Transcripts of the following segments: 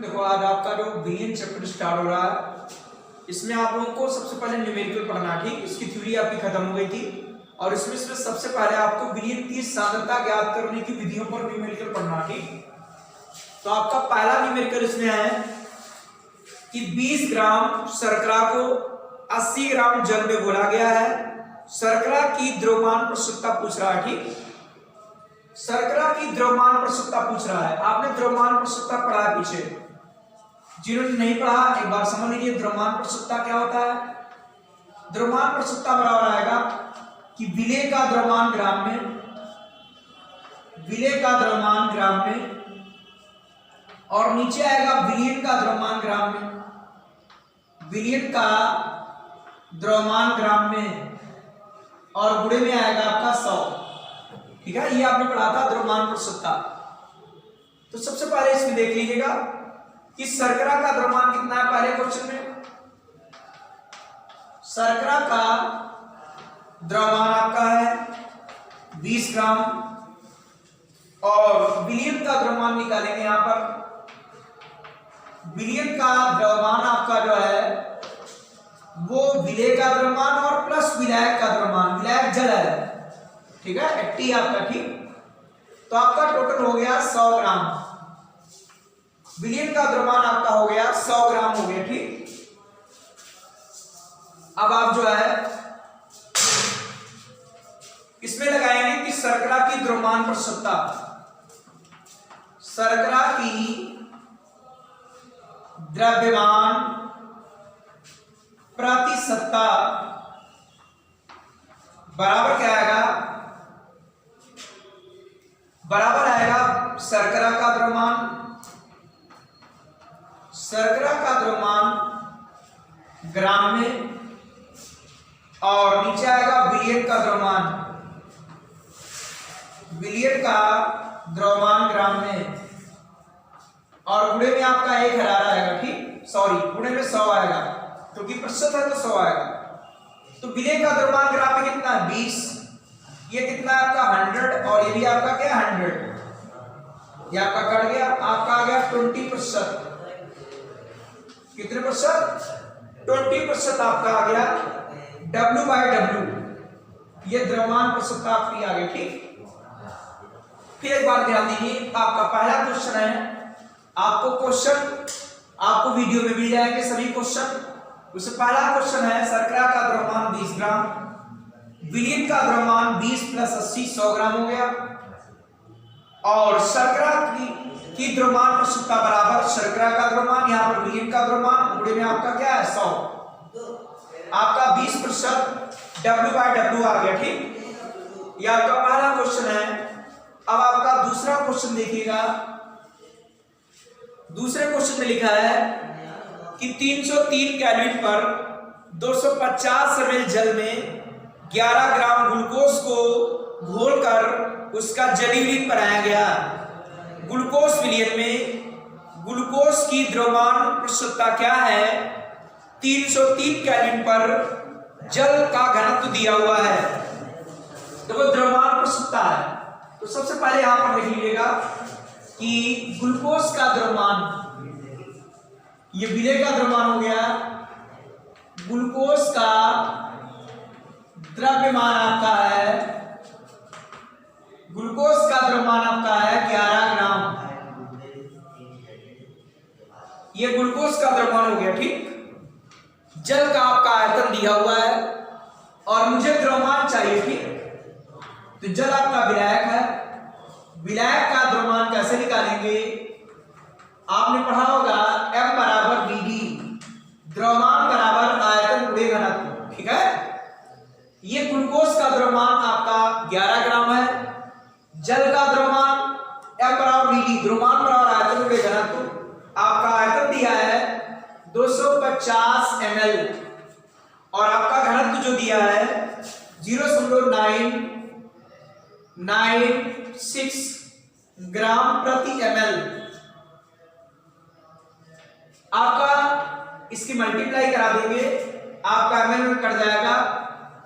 देखो आज आपका जो बिलियन चैप्टर स्टार्ट हो रहा है, इसमें आप लोगों को सबसे पहले न्यूमेरिकल पढ़ना, ठीक। इसकी थ्योरी आपकी खत्म हो गई थी और इसमें सबसे पहले आपको बिलियन की सांद्रता ज्ञात करने की विधियों पर न्यूमेरिकल पढ़ना, ठीक। तो आपका पहला न्यूमेरिकल इसमें है कि 20 ग्राम शर्करा को 80 ग्राम जल में घोला गया है। शर्करा की द्रव्यमान प्रस्तुतता पूछ रहा है, ठीक। शर्करा की द्रव्यमान प्रस्तुतता पूछ रहा है। आपने द्रव्यमान प्रस्तुतता पढ़ा है पीछे, जिन्होंने नहीं पढ़ा एक बार समझ लीजिए द्रव्यमान प्रस्तुतता क्या होता है। द्रव्यमान प्रस्तुतता बराबर आएगा कि विलेय का द्रव्यमान ग्राम में, विलेय का द्रव्यमान ग्राम में, और नीचे आएगा विलियन का द्रव्यमान ग्राम में, विलियन का द्रव्यमान ग्राम में, और गुणे में आएगा आपका 100, ठीक है। ये आपने पढ़ा था द्रव्यमान प्रस्तुतता। तो सबसे पहले इसमें देख लीजिएगा कि शर्करा का द्रव्यमान कितना है। पहले क्वेश्चन में शर्करा का द्रव्यमान आपका है 20 ग्राम और विलियन का द्रव्यमान निकालेंगे। यहां पर विलियन का द्रव्यमान आपका जो है वो विलेय का द्रव्यमान और प्लस विलायक का द्रव्यमान, विलायक जल है, ठीक है, 80 आपका, ठीक। तो आपका टोटल हो गया 100 ग्राम। विलियन का द्रव्यमान आपका हो गया 100 ग्राम हो गया, ठीक। अब आप जो है इसमें लगाएंगे कि शर्करा की द्रव्यमान प्रस्तुतता, शर्करा की द्रव्यमान प्रतिशतता बराबर क्या आएगा, बराबर आएगा शर्करा का द्रव्यमान, शर्करा का द्रव्यमान ग्राम में, और नीचे आएगा विलियन का द्रव्यमान, विलियन का द्रव्यमान ग्राम में, और गुणे में आपका 1 हरार आएगा, ठीक। सॉरी, गुणे में 100 आएगा क्योंकि प्रतिशत है तो 100 आएगा। तो विलियन का द्रव्यमान ग्राम में कितना है 20, ये कितना है आपका 100, और ये भी आपका क्या 100, ये आपका कट गया, आपका आ गया 20%। कितने प्रतिशत, 20% आपका आ गया W/W, ये द्रव्यमान प्रस्तुतता आपकी आ गई, ठीक। फिर एक बार ध्यान दीजिए, आपका पहला क्वेश्चन है, आपको क्वेश्चन आपको वीडियो में मिल जाएंगे सभी क्वेश्चन। उससे पहला क्वेश्चन है शर्करा का द्रव्यमान 20 ग्राम, विलियन का द्रव्यमान 20 + 80 100 ग्राम हो गया, और शर्करा की द्रव्यमान प्रस्तुतता बराबर शर्करा का द्रव्यमान, यहाँ पर विलियन का द्रव्यमान, गुणे में आपका क्या है 100, आपका 20% W/W आ गया, ठीक। ये आपका पहला क्वेश्चन है। अब आपका दूसरा क्वेश्चन देखिएगा। दूसरे क्वेश्चन में लिखा है कि 303 केल्विन पर 250 ml जल में 11 ग्राम ग्लूकोज को घोलकर उसका जलीय विलीन बनाया गया। ग्लूकोज विलयन में ग्लूकोज की द्रव्यमान प्रस्तुतता क्या है। 303 केल्विन पर जल का घनत्व दिया हुआ है, तो वो द्रव्यमान प्रस्तुतता है। तो सबसे पहले यहां पर लिख लीजिएगा कि ग्लूकोज का द्रव्यमान, ये विलेय का द्रव्यमान हो गया, ग्लूकोज का द्रव्यमान आपका है, ग्लूकोज का द्रव्यमान आपका है 11 ग्राम, ये ग्लूकोज का द्रव्यमान हो गया, ठीक। जल का आपका आयतन दिया हुआ है और मुझे द्रव्यमान चाहिए, ठीक। तो जल आपका विलायक है, विलायक का द्रव्यमान कैसे निकालेंगे, आपने पढ़ा होगा M = VD, द्रव्यमान बराबर आयतन गुणे घनत्व, ठीक है। ये ग्लूकोज का द्रव्यमान आपका 11 ग्राम है, जल का द्रव्यमान M = VD, द्रव्यमान बराबर आयतन गुणे घनत्व, आपका आयतन दिया है 250 ml, और आपका घनत्व जो दिया है 0.996 ग्राम प्रति ml। आपका इसकी मल्टीप्लाई करा देंगे, आपका ml में कट जाएगा,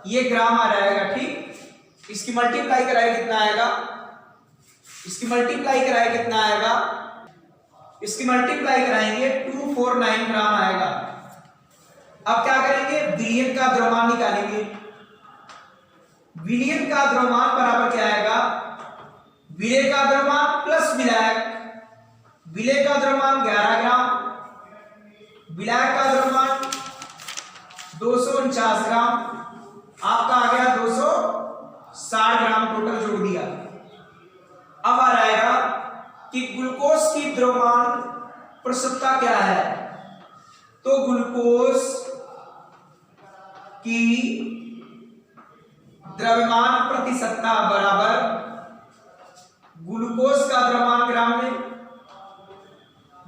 ये ग्राम आ जाएगा, ठीक। इसकी मल्टीप्लाई कराए कितना आएगा, इसकी मल्टीप्लाई कराए कितना आएगा इसकी मल्टीप्लाई कराएंगे 249 ग्राम आएगा। अब क्या करेंगे, विलयन का द्रव्यमान निकालेंगे। विलयन का द्रव्यमान बराबर क्या आएगा, विलेय का द्रव्यमान प्लस विलायक। विलेय का द्रव्यमान 11 ग्राम, विलायक का द्रव्यमान 249 ग्राम, आपका आ गया 260 ग्राम टोटल जोड़ दिया। अब आ जाएगा कि ग्लूकोज की द्रव्यमान प्रसवता क्या है, तो ग्लूकोज की द्रव्यमान प्रतिशतता बराबर ग्लूकोज का द्रव्यमान ग्राम में,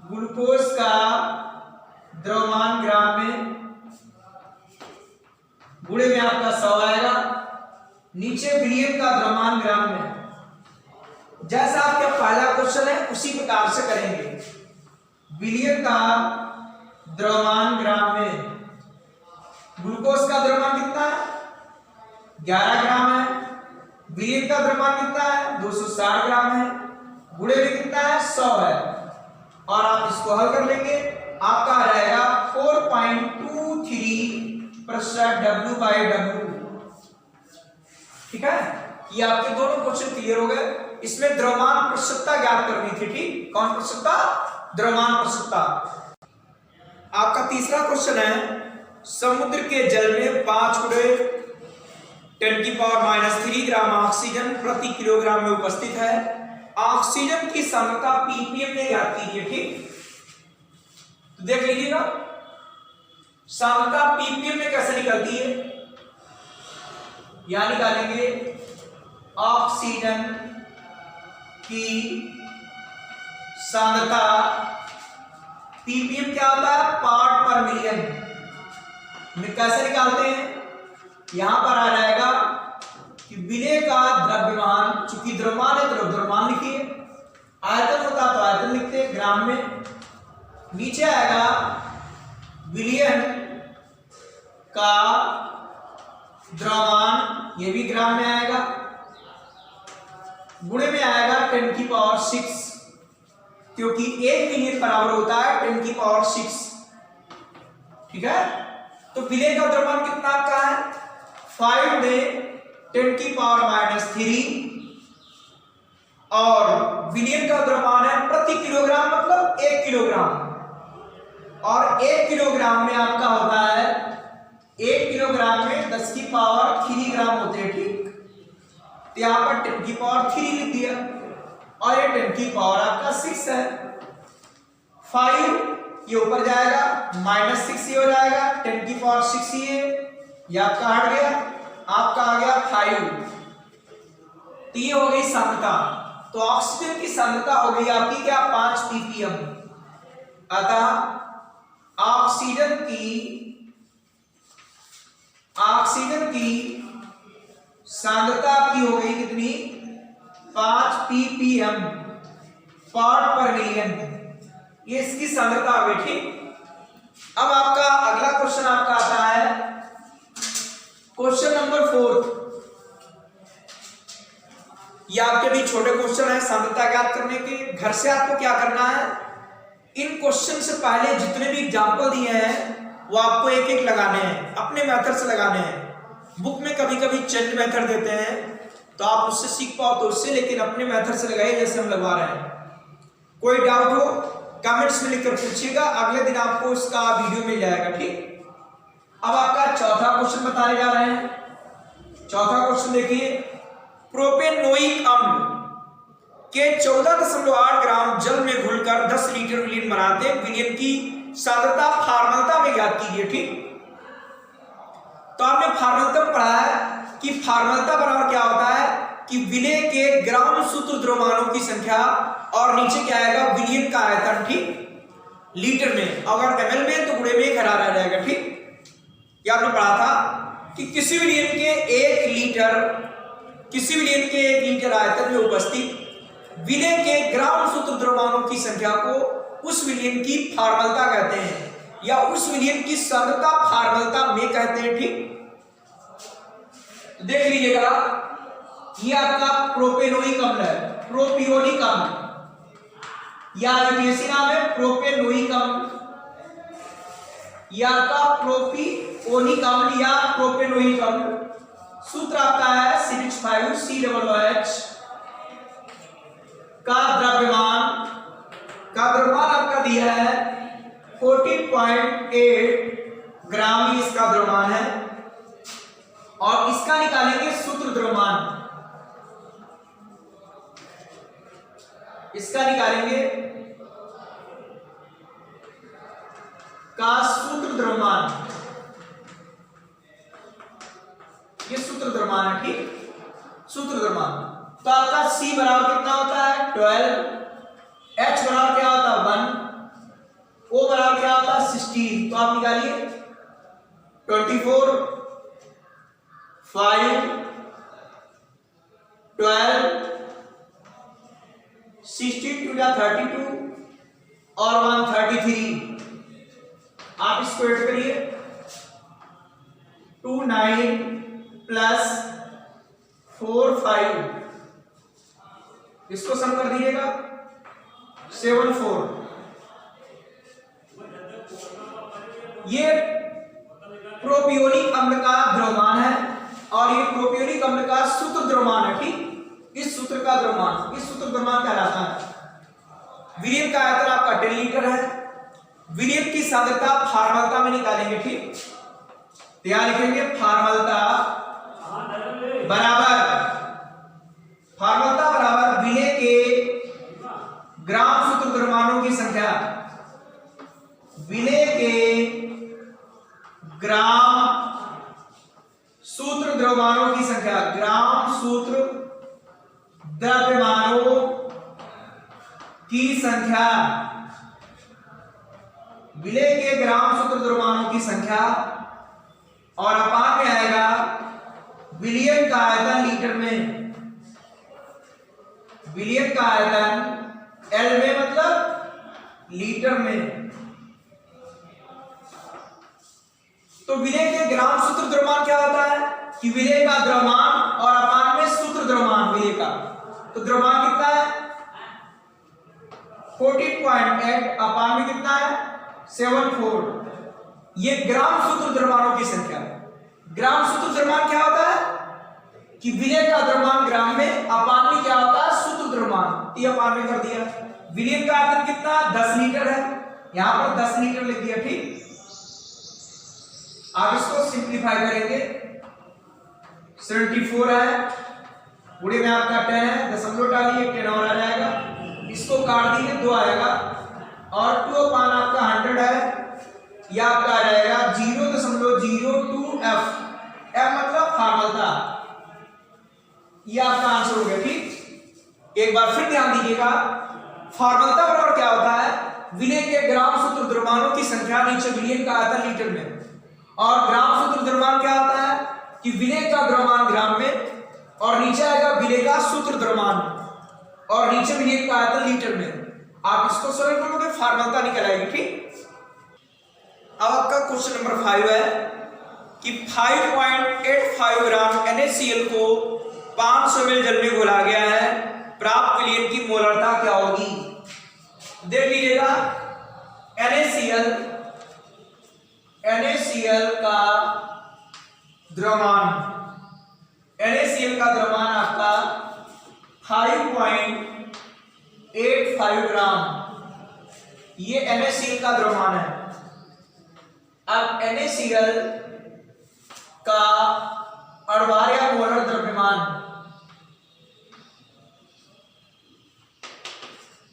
ग्लूकोज का द्रव्यमान ग्राम में गुणे में आपका 100 आएगा, नीचे विलयन का द्रव्यमान ग्राम में। जैसा आपका पहला क्वेश्चन है उसी प्रकार से करेंगे। विलयन का द्रव्यमान ग्राम में, ग्लूकोज का द्रव्यमान कितना है 11 ग्राम है, विलयन का द्रव्यमान कितना है 260 ग्राम है, गुणे में कितना है 100 है, और आप इसको हल कर लेंगे, आपका आ जाएगा 4.23% W/W। ठीक है, ये आपके दोनों क्वेश्चन क्लियर हो गए। इसमें द्रव्यमान प्रसवता ज्ञात करनी थी। ठीक, कौन प्रसवता, द्रव्यमान प्रसवता। आपका तीसरा क्वेश्चन है, समुद्र के जल में 5 × 10⁻³ ग्राम ऑक्सीजन प्रति किलोग्राम में उपस्थित है। ऑक्सीजन की सांद्रता ppm में ज्ञात कीजिए। ठीक, तो देख लीजिएगा सांद्रता ppm में कैसे निकलती है, यहां निकालेंगे ऑक्सीजन की सांद्रता ppm क्या होता है, पार्ट पर मिलियन में। कैसे निकालते हैं, यहां पर आ जाएगा कि विलेय का द्रव्यमान, चूंकि द्रव्यमान है तो द्रव्यमान लिखिए, आयतन होता तो आयतन लिखते ग्राम में, नीचे आएगा विलयन का द्रव्यमान, ये भी ग्राम में आएगा, गुणे में आएगा 10⁶, क्योंकि 1 मिलियन बराबर होता है 10⁶। ठीक है, तो विलेय का द्रव्यमान कितना आपका है 5 × 10⁻³ और विलयन का द्रव्यमान है प्रति किलोग्राम मतलब 1 किलोग्राम, और 1 किलोग्राम में आपका होता है 1 किलोग्राम में 10⁻³ ग्राम होते हैं। ठीक, तो यहां पर 10⁻³ लिख दिया, और ये 10⁻⁶ आपका 6 है। 5 ये ऊपर जाएगा, -6 ये हो जाएगा, 10⁻⁶ ये आपका हट गया, आपका आ गया 5। तो ये हो गई सांद्रता। तो ऑक्सीजन की सांद्रता हो गई आपकी क्या 5 ppm। अतः ऑक्सीजन की सांद्रता आपकी हो गई कितनी 5 ppm पार्ट पर मिलियन, ये इसकी सांद्रता हो गई। ठीक, अब आपका अगला क्वेश्चन आपका आता है क्वेश्चन नंबर 4। ये आपके भी छोटे क्वेश्चन है सांद्रता ज्ञात करने के। घर से आपको क्या करना है, इन क्वेश्चन से पहले जितने भी एग्जांपल दिए हैं वो आपको एक एक लगाने हैं, अपने मेथड से लगाने हैं। बुक में कभी कभी चेंज मेथड देते हैं तो आप उससे सीख पाओ तो उससे, लेकिन अपने मेथड से लगाइए जैसे हम लगवा रहे हैं। कोई डाउट हो कमेंट्स में लिखकर पूछिएगा, अगले दिन आपको इसका वीडियो मिल जाएगा। ठीक, अब आपका चौथा क्वेश्चन बताने जा रहे हैं। चौथा क्वेश्चन देखिए, प्रोपेनोइक अम्ल के 14.8 ग्राम जल में घुलकर 10 लीटर विलयन बनाते हैं। विलयन की सांद्रता फार्मलता में ज्ञात कीजिए। ठीक, तो आपने फार्मलता पढ़ा है कि फार्मलता बराबर क्या होता है कि विलेय के ग्राम सूत्र द्रव्यमानों की संख्या, और नीचे क्या आएगा विलयन का आयतन। ठीक, लीटर में, अगर ml में तो गुणे में घटा रह जाएगा। ठीक, क्या आपने पढ़ा था कि किसी विलयन के 1 लीटर आयतन में उपस्थित विलेय के ग्राम सूत्र द्रव्यमानों की संख्या को उस विलयन की फार्मलता कहते हैं, या उस विलयन की सांद्रता फार्मलता में कहते हैं। ठीक, देख लीजिएगा, ये आपका प्रोपेनोइक अम्ल है, प्रोपियोनिक अम्ल, या यूटीसी नाम है प्रोपेनोइक अम्ल या का प्रोपियोनिक अम्ल या प्रोपेनोइक अम्ल। सूत्र आपका है CH5COOH का द्रव्यमान आपका दिया है 14.8 ग्राम, इसका द्रव्यमान है। और इसका निकालेंगे सूत्र द्रव्यमान, इसका निकालेंगे का सूत्र द्रव्यमान, ये सूत्र द्रव्यमान है, ठीक। सूत्र द्रव्यमान तो आपका C बराबर कितना होता है 12, H बराबर क्या होता है 1, O बराबर क्या होता है 16। तो आप निकालिए 24, 5, 12, 16 टू 32 और 133। आप इसको ऐड करिए 29 प्लस 4 5, इसको सम कर दीजिएगा 74। ये प्रोपियोनिक अम्ल का द्रव्यमान है और ये प्रोपियोनिक अम्ल का सूत्र द्रव्यमान है, ठीक। इस सूत्र का द्रव्यमान, इस सूत्र द्रव्यमान कहलाता है। विलयन का आयतन आपका 10 लीटर है। विलयन की सांद्रता फार्मलता में निकालेंगे, ठीक। तो यहां लिखेंगे फार्मलता बराबर विलय के ग्राम सूत्र द्रव्यमानों की संख्या, विलय के ग्राम सूत्र द्रव्यमानों की संख्या, ग्राम सूत्र द्रव्यमानों की संख्या, विलय के ग्राम सूत्र द्रव्यमानों की संख्या। और अपान में आएगा विलयन का आयतन लीटर में, विलयन का आयतन L में मतलब लीटर में। तो विलय के ग्राम सूत्र द्रव्यमान क्या होता है कि विलय का द्रव्यमान और अपान में सूत्र द्रव्यमान विलय का। तो द्रव्यमान कितना है 14.8, अपान में कितना है 74। ये ग्राम सूत्र द्रव्यमानों की संख्या। ग्राम सूत्र द्रव्यमान क्या होता है कि विलय का द्रव्यमान ग्राम में, अपान में क्या होता है सूत्र द्रव्यमान। ये अपान में कर दिया। विलय का आयतन कितना 10 लीटर है, यहां पर 10 लीटर लिख दिया, ठीक। आप इसको सिंप्लीफाई करेंगे 74 है, पूरे में आपका 10 है, दशमलव डालिए 10 और आ जाएगा। इसको काट दीजिए 2 आएगा और 2 अपान आपका 100 है, यह आपका आ जाएगा 0.02 F। F मतलब फार्मलता। यह आपका आंसर हो गया, ठीक। एक बार फिर ध्यान दीजिएगा, फार्मलता बराबर क्या होता है विलय के ग्राम सूत्र द्रव्यमानों की संख्या, नीचे विलयन का आयतन लीटर में। और ग्राम सूत्र द्रव्यमान क्या होता है कि विलय का द्रव्यमान ग्राम में, और नीचे आएगा विलय का सूत्र द्रव्यमान और नीचे विलय का आयतन लीटर में। आप इसको सरल करोगे फार्मलता निकल आएगी, ठीक। अब आपका क्वेश्चन नंबर 5 है कि 5.85 ग्राम NaCl को 500 ml जल में घोला गया है, प्राप्त विलयन की मोलरता क्या होगी। देख लीजिएगा NaCl का द्रव्यमान, NaCl का द्रव्यमान आपका 5.85 ग्राम, ये NaCl का द्रव्यमान है। अब NaCl का अणुभार या मोलर द्रव्यमान,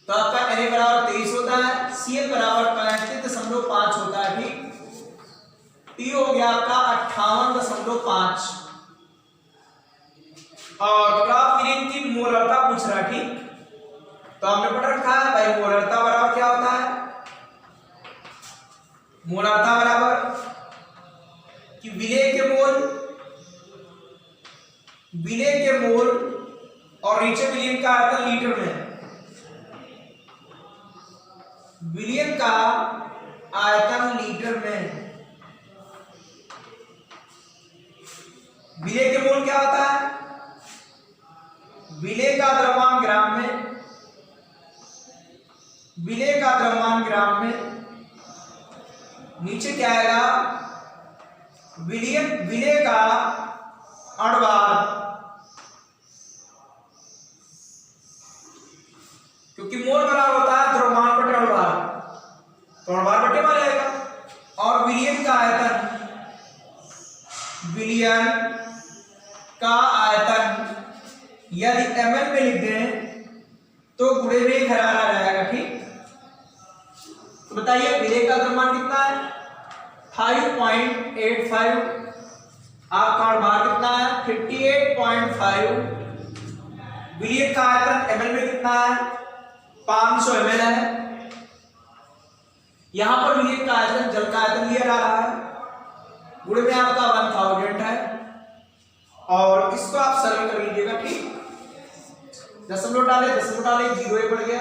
तो आपका Na बराबर 23 होता है, Cl बराबर 35.5 होता है, ठीक। T हो गया आपका 58.5 और प्राप्त विलयन की मोलरता पूछ रहा है, ठीक। तो हमने पढ़ रखा है भाई मोलरता बराबर क्या होता है, मोलरता बराबर कि विलय के मोल और नीचे विलयन का आयतन लीटर में। विलयन का आयतन लीटर में, विलय के मोल क्या होता है, विलय का द्रव्यमान ग्राम में, विलेय का द्रव्यमान ग्राम में, नीचे क्या आएगा विलेय का अणुभार, क्योंकि मोल बराबर होता है द्रव्यमान बटे अणुभार, तो अणुभार बटे में आएगा। और विलयन का आयतन, विलयन का आयतन यदि ml में लिख दें तो गुणे में खरारा आ जाएगा। ठीक, तो बताइए विलेय का द्रव्यमान कितना है 5.85, आपका अणुभार कितना है 58.5, विलयन का आयतन ml में कितना है 500 ml है। यहां पर विलयन का आयतन जल का आयतन लिया जा रहा है, गुणे में आपका 1000 है, और इसको आप सरल कर लीजिएगा। ठीक, दशमलव डाले 0 एक बढ़ गया,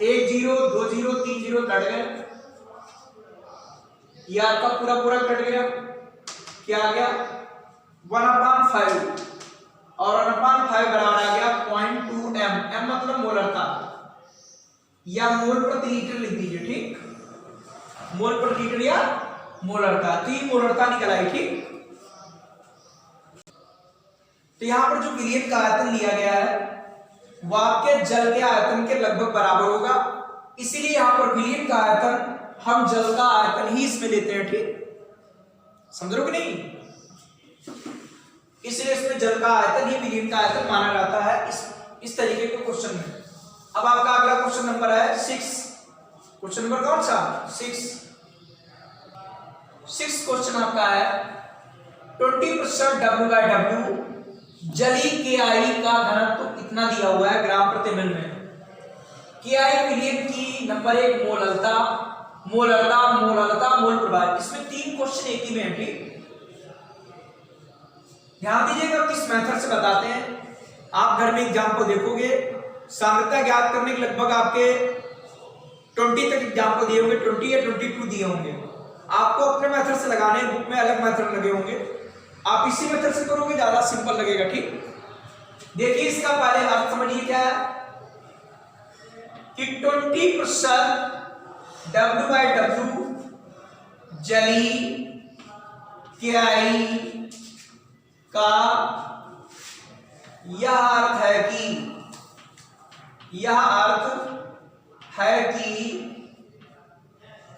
1 0 2 0 3 0 कट गए, ये आपका पूरा पूरा कट गया, क्या आ गया 1/5, और 1/5 बराबर आ गया 0.2 m मतलब मोलरता, या मोल प्रति लीटर लिख दीजिए। ठीक, मोल प्रति लीटर या मोलरता, तो ये मोलरता निकल आई। ठीक, तो यहां पर जो विलयन का आयतन लिया गया है वह आपके जल के आयतन के लगभग बराबर होगा, इसीलिए यहां पर विलयन का आयतन हम जल का आयतन ही इसमें लेते हैं। ठीक, समझ रहे हो कि नहीं, इसलिए इसमें जल का आयतन ही विलयन का आयतन माना जाता है इस तरीके के क्वेश्चन में। अब आपका अगला क्वेश्चन नंबर है 6, क्वेश्चन नंबर कौन सा 6 क्वेश्चन आपका है 20% W/W जली KI का घनत्व कितना दिया हुआ है ग्राम प्रति मिल में। KI विलयन की नंबर 1 मोलरता, मोल प्रभाव, इसमें 3 क्वेश्चन एक ही में है। ठीक, ध्यान दीजिएगा किस मेथड से बताते हैं। आप घर में एग्जाम को देखोगे, सांद्रता ज्ञात करने के लगभग आपके 20 तक एग्जाम को दिए होंगे, 20 या 22 दिए होंगे, आपको अपने मेथड से लगाने, बुक में अलग मेथड लगे होंगे, आप इसी मेथड से करोगे ज्यादा सिंपल लगेगा। ठीक, देखिए इसका पहले अर्थ समझिए क्या है कि 20% W/W जली KI का यह अर्थ है कि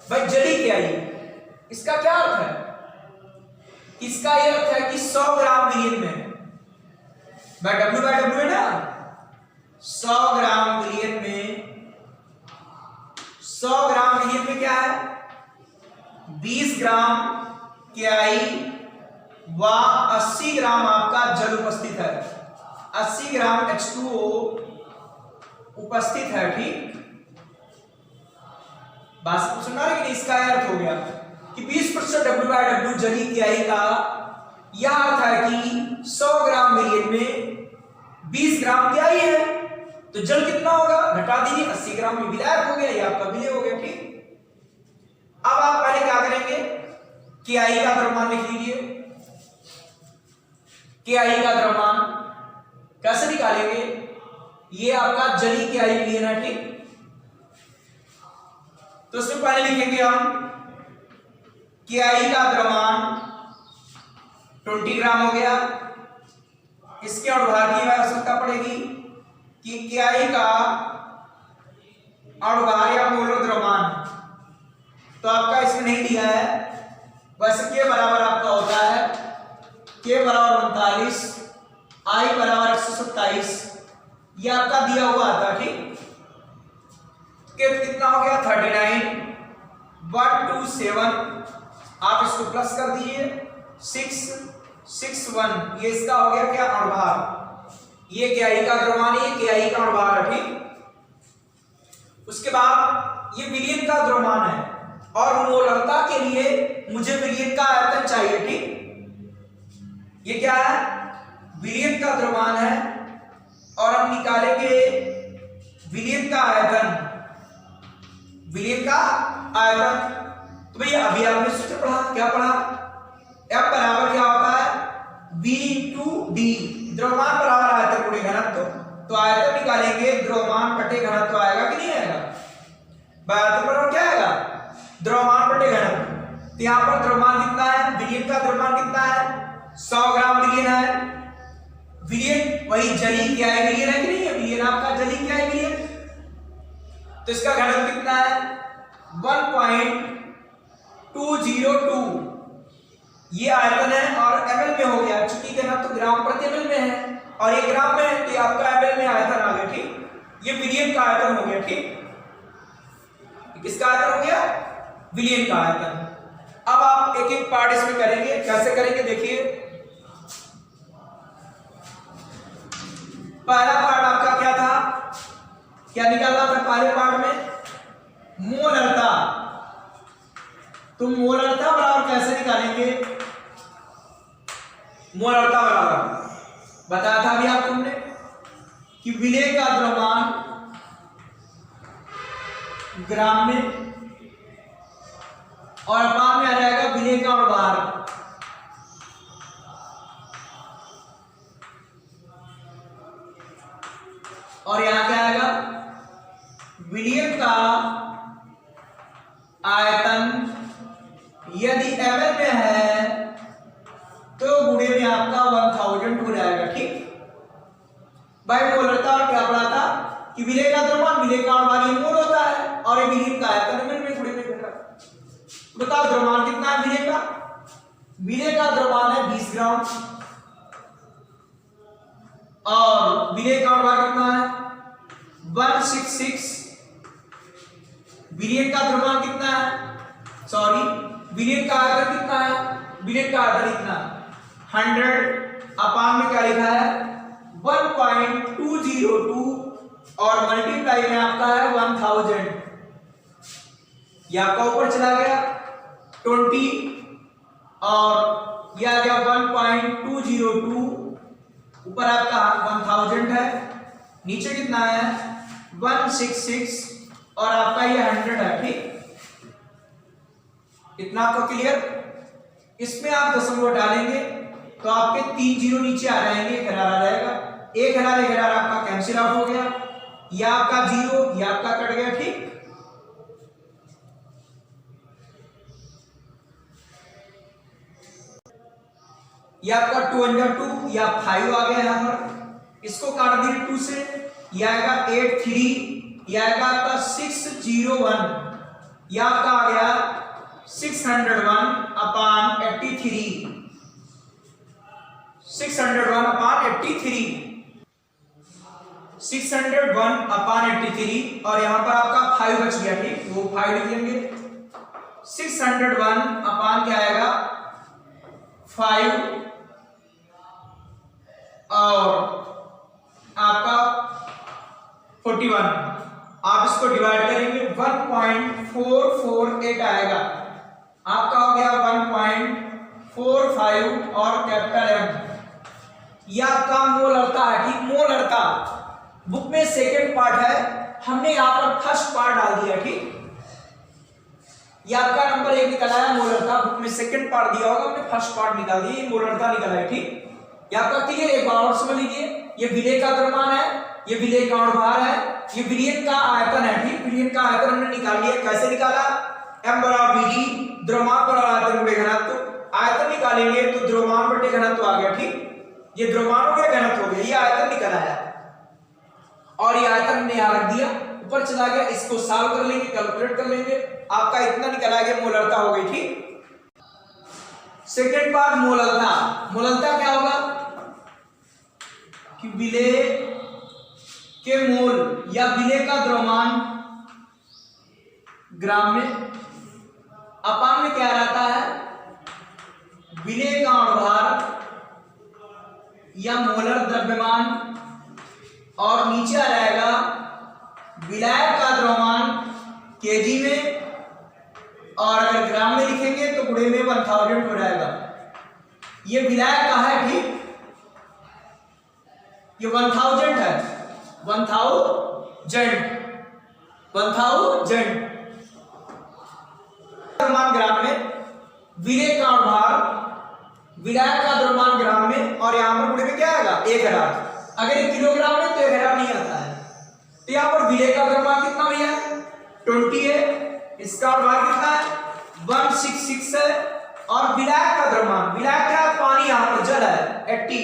भाई जली KI, इसका क्या अर्थ है, इसका यह अर्थ है कि 100 ग्राम विलयन में, W/W है ना, 100 ग्राम विलयन में क्या है 20 ग्राम KI व 80 ग्राम आपका जल उपस्थित है, 80 ग्राम H2O उपस्थित है। ठीक, बात सुन रहा है कि इसका अर्थ हो गया कि 20% W/W जली KI का यह अर्थ है कि 100 ग्राम विलयन में 20 ग्राम KI है, तो जल कितना होगा घटा दीजिए, 80 ग्राम में विलायक हो गया, ये आपका विलय हो गया। ठीक, अब आप पहले क्या करेंगे KI का द्रव्यमान लिख लीजिए। KI का द्रव्यमान कैसे निकालेंगे, ये आपका जली KI विलयन है। ठीक, तो उसमें पहले लिखेंगे हम KI का द्रव्यमान 20 ग्राम हो गया, इसके अणुभार की आवश्यकता पड़ेगी कि KI का अणुभार या मोलर द्रव्यमान, तो आपका इसमें नहीं दिया है, वैसे K बराबर आपका होता है K बराबर 39, I बराबर 127, ये आपका दिया हुआ आता है। ठीक, कितना हो गया 39, 127, आप इसको प्लस कर दीजिए 661, ये इसका हो गया क्या अणुभार, ये KI का द्रव्यमान, ये KI का अणुभार है। ठीक, उसके बाद ये विलयन का द्रव्यमान है और मोलरता के लिए मुझे विलयन का आयतन चाहिए। ठीक, ये क्या है विलयन का द्रव्यमान है और हम निकालेंगे विलयन का आयतन, तो भैया अभी आपने सूत्र पढ़ा, क्या पढ़ा, F बराबर क्या होता है V/D, द्रव्यमान बराबर आयतन गुणे घनत्व, तो आयतन निकालेंगे द्रव्यमान बटे घनत्व आएगा कि नहीं आएगा, द्रव्यमान बटे घनत्व। तो यहाँ पर द्रव्यमान कितना है, विलयन का द्रव्यमान कितना है, 100 ग्राम विलयन है। विलयन वही जलीय क्या है, विलयन है कि नहीं है, विलयन आपका जलीय क्या है, विलयन। तो इसका घनत्व कितना है 1.202, ये आयतन है और एमएल में हो गया, चूंकि घनत्व तो ग्राम प्रति एमएल में है और ये ग्राम में है, तो आपका एमएल में आयतन आ गया, ठीक। ये विलयन का आयतन हो गया, ठीक। किसका आयतन हो गया, विलयन का आयतन। अब आप एक एक पार्ट इसमें करेंगे, कैसे करेंगे देखिए। पहला पार्ट आपका क्या था, क्या निकालना था पहले पार्ट में, मोलरता। तो मोलरता बराबर कैसे निकालेंगे, मोलरता बराबर बताया था अभी आपको हमने कि विलय का द्रव्यमान ग्राम में और अपान में आ जाएगा विलय का भार। और यहां क्या आएगा, विलयन का आयतन यदि एमएल में है तो गुणे में आपका 1000 हो जाएगा, ठीक। भाई मोलरता क्या पढ़ा था कि विलय का द्रव्यमान, विलय का भार ये मोल होता है और ये विलयन का आयतन एमएल में गुणे में घटा। बताओ द्रव्यमान कितना है विलय का, विलय का द्रव्यमान है 20 ग्राम और विलय का भार कितना है 166। विलयन का द्रव्यमान कितना है, सॉरी विलयन का आयतन कितना है, विलयन का आयतन इतना 100 अपान में क्या लिखा है 1.202 और मल्टीप्लाई में आपका है 1000। ये आपका ऊपर चला गया 20 और यह आ गया 1.202, ऊपर आपका 1000 है, नीचे कितना है 166 और आपका ये 100 है, ठीक। इतना आपको क्लियर। इसमें आप दशमलव डालेंगे तो आपके 3 जीरो नीचे आ जाएंगे, एक हरार आ जाएगा, एक हरार आपका कैंसिल आउट हो गया, यह आपका 0 यह आपका कट गया, ठीक। यह आपका 2 × 2 या 5 आ गया यहां पर, इसको काट दिए 2 से, यह आएगा 83, यह आएगा आपका 601, यह आपका आ गया 601 अपान 83, 601 अपान 83, 601 अपान 83 और यहां पर आपका 5 बच गया, ठीक, वो 5 लिख लेंगे। 601 अपान क्या आएगा 5 और आपका 41, आप इसको डिवाइड करेंगे 1.448 आएगा, आपका हो गया 1.45 और कैपिटल एम, यह आपका मोलरता है, ठीक। मोलरता बुक में सेकंड पार्ट है, हमने यहां पर फर्स्ट पार्ट डाल दिया, ठीक। यह आपका नंबर 1 निकल आया मोलरता, बुक में सेकंड पार्ट दिया होगा, हमने फर्स्ट पार्ट निकाल दिया, ये मोलरता निकल आया, ठीक। यह आपका क्लियर, एक बार और समझ लीजिए, ये विलय का द्रव्यमान है, ये विलय का भार है, ये विलयन का आयतन है, ठीक। विलयन का आयतन हमने निकाल लिया, कैसे निकाला, m बराबर vd, द्रव्यमान बराबर आयतन बटे घनत्व, आयतन निकालेंगे तो द्रव्यमान बटे घनत्व आ गया, ठीक। ये द्रव्यमान हो गया, घनत्व हो गया, ये आयतन निकल आया और ये आयतन हमने यहां रख दिया, ऊपर चला गया, इसको सॉल्व कर लेंगे, कैलकुलेट कर लेंगे, आपका इतना निकल आएगा, मोलरता हो गई, ठीक। सेकंड पार्ट मोलरता, मोलरता क्या होगा कि विलय के मोल या विलय का द्रव्यमान ग्राम में, अपान में क्या रहता है विलय का भार या मोलर द्रव्यमान और नीचे आ जाएगा विलायक का द्रव्यमान केजी में, और अगर ग्राम में लिखेंगे तो गुणे में 1000 हो जाएगा। ये विलायक का है, ठीक, ये 1000 है, 1000 द्रव्यमान ग्राम में, विलय का भार विलायक का द्रव्यमान ग्राम में और यहां पर गुणे में क्या आएगा 1000, अगर ये किलोग्राम में तो 1000 नहीं आता है, तो यहां पर विलय का द्रव्यमान कितना भैया 20 है, इसका भार कितना है 166 है। और विलायक का द्रव्यमान, विलायक क्या है, पानी, यहां पर जल है 80,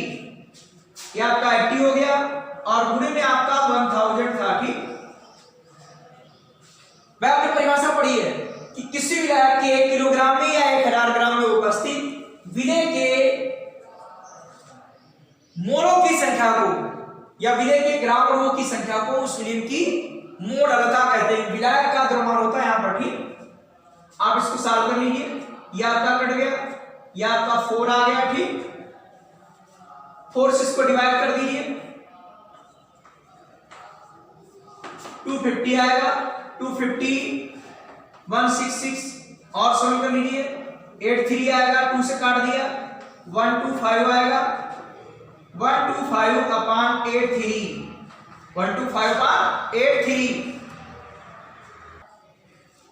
ये आपका 80 हो गया और गुणे में आपका 1000 था। ठीक, वह आपने परिभाषा पढ़ी है कि किसी विलायक के 1 किलोग्राम में या 1000 ग्राम में उपस्थित विलेय के मोलों की संख्या को या विलेय के ग्राम अणुओं की संख्या को उस विलेय की मोल अलता कहते हैं। विलायक का द्रव्यमान होता है यहां पर। ठीक, आप इसको सॉल्व कर लीजिए, यह आपका कट गया, यह आपका 4 आ गया। ठीक, 4 से इसको डिवाइड कर दीजिए, 250 आएगा, 250 166 और सॉल्व कर लीजिए, 83 आएगा, 2 से काट दिया, 125 आएगा, 125 अपॉन 83, 125 अपॉन 83।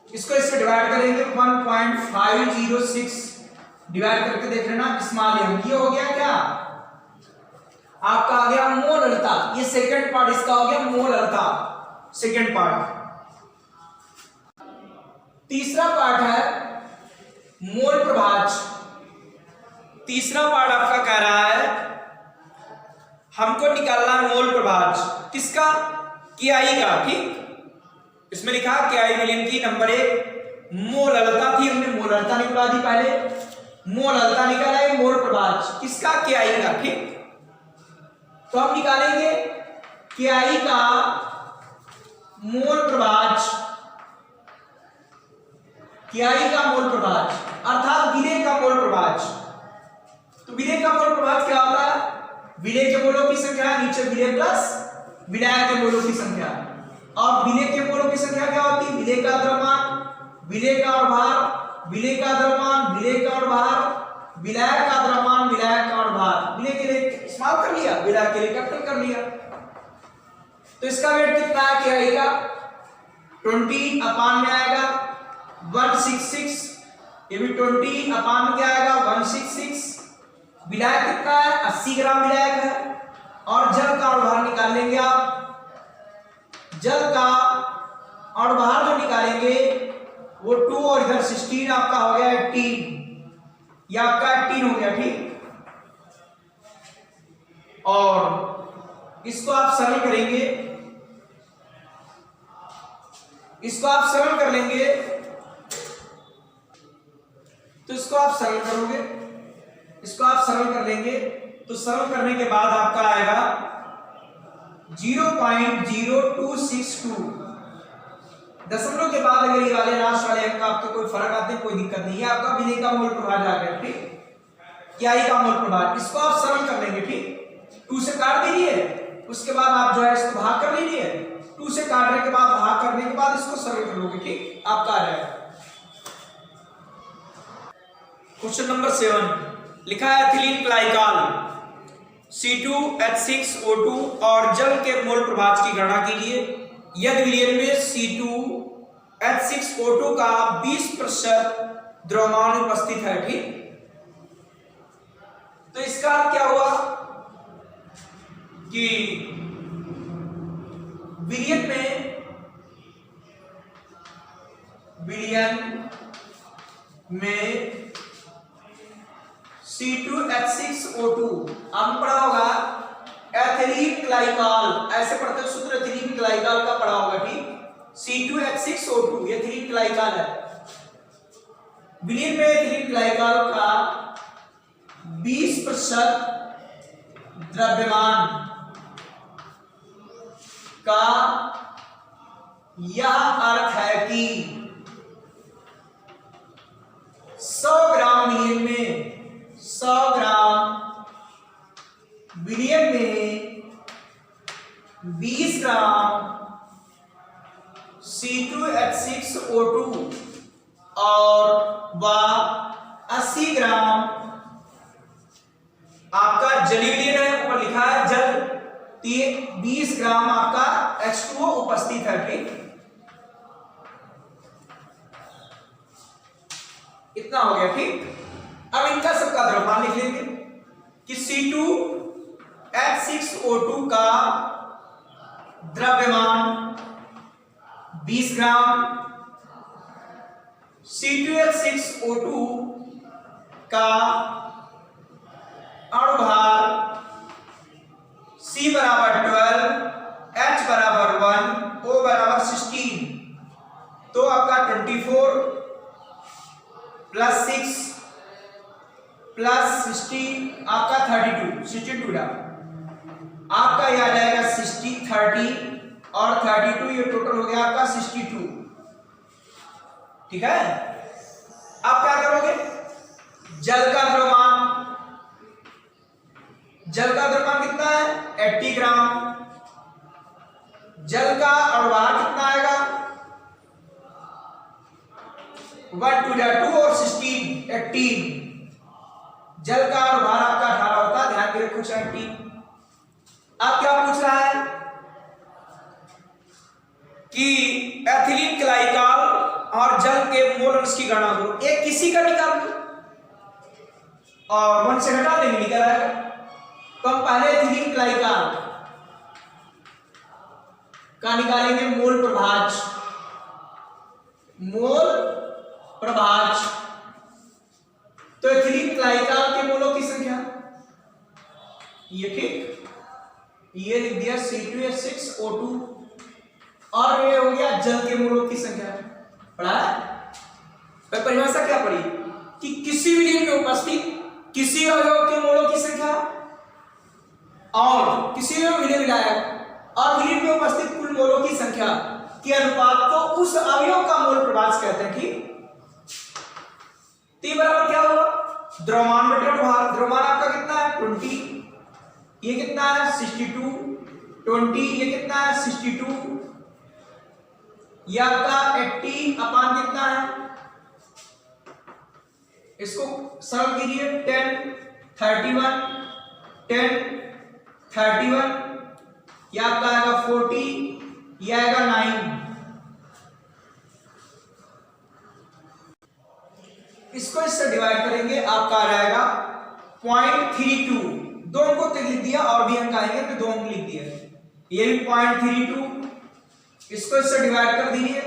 इसको इससे डिवाइड करेंगे 1.506 डिवाइड करके देख लेना, स्मॉल m। ये हो गया क्या, आपका आ गया मोल अलता। ये सेकंड पार्ट इसका हो गया मोल अलता, सेकंड पार्ट। तीसरा पार्ट है मोल प्रभाज। तीसरा पार्ट आपका कह रहा है हमको निकालना है मोल प्रभाज, किसका, KI का। ठीक, इसमें लिखा KI विलयन की नंबर 1 मोल अलता थी, हमने मोल अलता निकाला दी पहले, मोल अलता निकाला है, मोल प्रभाज किसका, KI का। ठीक, तो हम निकालेंगे KI का मोल प्रभाज, KI का मोल प्रभाज अर्थात विलेय का मोल प्रभाज। तो विलेय का मोल प्रभाज क्या होता है, विलेय के मोलों की संख्या, नीचे विलेय प्लस विलायक के मोलों की संख्या। और विलेय के मोलों की संख्या क्या होती है, विलेय का द्रव्यमान, विलेय का और भार, विलेय का द्रव्यमान, विलेय का और भार, विलायक का द्रव्यमान, विलायक का और भार। विलेय के लिए स्मॉल कर लिया, विलायक के लिए कैपिटल कर लिया। तो इसका वेट कितना है KI का, 20 अपान में आएगा 166, ये भी 20 अपान में क्या आएगा 166। विलायक कितना है, 80 ग्राम विलायक है। और जल का और भार निकाल लेंगे आप, जल का और बाहर जो निकालेंगे वो 2 और इधर 16 आपका हो गया 18, यह आपका 18 हो गया। ठीक, और इसको आप सरल करेंगे, इसको आप सरल कर लेंगे, तो इसको आप सरल करोगे, इसको आप सरल कर लेंगे तो सरल करने के बाद आपका आएगा 0.0262। दशमलव के बाद अगर ये वाले लास्ट वाले अंक आपके कोई फर्क आते हैं कोई दिक्कत नहीं है, आपका विलेय का मोल प्रभाज आ गया। ठीक, KI का मोल प्रभाज, इसको आप सरल कर लेंगे। ठीक, 2 से काट दीजिए, उसके बाद आप जो है इसको भाग कर लीजिए, 2 से काटने के बाद भाग करने के बाद इसको सरल कर लोगे। ठीक, आपका आ जाएगा। क्वेश्चन नंबर 7 लिखा है एथिलीन ग्लाइकॉल C2H6O2 और जल के मोल प्रभाज की गणना कीजिए। यदि विलयन में C2H6O2 का 20% द्रव्यमान उपस्थित है। ठीक, तो इसका अर्थ क्या हुआ कि विलयन में C2H6O2 आपने पढ़ा होगा एथिलीन ग्लाइकॉल, ऐसे पढ़ते हैं सूत्र, एथिलीन ग्लाइकॉल का पढ़ा होगा। ठीक, C2H6O2 एथिलीन ग्लाइकॉल है। विलयन में एथिलीन ग्लाइकॉल का 20% द्रव्यमान का यह अर्थ है कि 100 ग्राम विलयन में 100 ग्राम विलयन में 20 ग्राम C2H6O2 और 80 ग्राम आपका जलीय विलयन है, ऊपर लिखा है जल, 20 ग्राम आपका H2O उपस्थित है। ठीक, इतना हो गया। ठीक, अब इनका सबका द्रव्यमान लिख लेंगे कि C2H6O2 का द्रव्यमान 20 ग्राम, C2H6O2 का अणुभार C बराबर 12, H बराबर 1, O बराबर 16, तो आपका 24 प्लस 6 प्लस 16 आपका 62 आपका ये आ जाएगा 60, 30 और 32, ये टोटल हो गया आपका 62। ठीक है, आप क्या करोगे? जल का द्रव्यमान कितना है? 80 ग्राम। जल का अणुभार कितना आएगा? 1 2 2 और 16 18। जल का अणुभार आपका 18 होता है, ध्यान के रखो 18। अब क्या पूछ रहा है कि एथिलीन ग्लाइकॉल और जल के मोल अंश की गणना करो। एक किसी का निकाल लो और 1 से घटा देंगे, निकल आएगा। तो हम पहले एथिलीन ग्लाइकॉल का निकालेंगे मोल प्रभाज। तो एथिलीन ग्लाइकॉल के मोलों की संख्या ये, ठीक, ये लिख दिया C2H6O2 और ये हो गया जल के मोलों की संख्या। पढ़ा है? परिभाषा क्या पढ़ी कि किसी विलयन में उपस्थित किसी अवयव के मोलों की संख्या और किसी विलयन विलायक और विलयन में उपस्थित कुल मोलों की संख्या के अनुपात को उस अवयव का मोल प्रभाज कहते हैं। ठीक, तो बराबर क्या होगा? द्रव्यमान बटे अणुभार। द्रव्यमान आपका कितना है? 20, ये कितना है? 62, 20, ये कितना है? 62, ये आपका 80 अपान कितना है? इसको सरल कीजिए, 10 31, 10 31, ये आपका आएगा 40, ये आएगा 9। इसको इससे डिवाइड करेंगे, आपका आ जाएगा 0.32। 2 अंकों तक लिख दिया और भी अंक आएंगे तो 2 अंक लिख दिया। ये भी 0.32, इसको इससे डिवाइड कर दीजिए,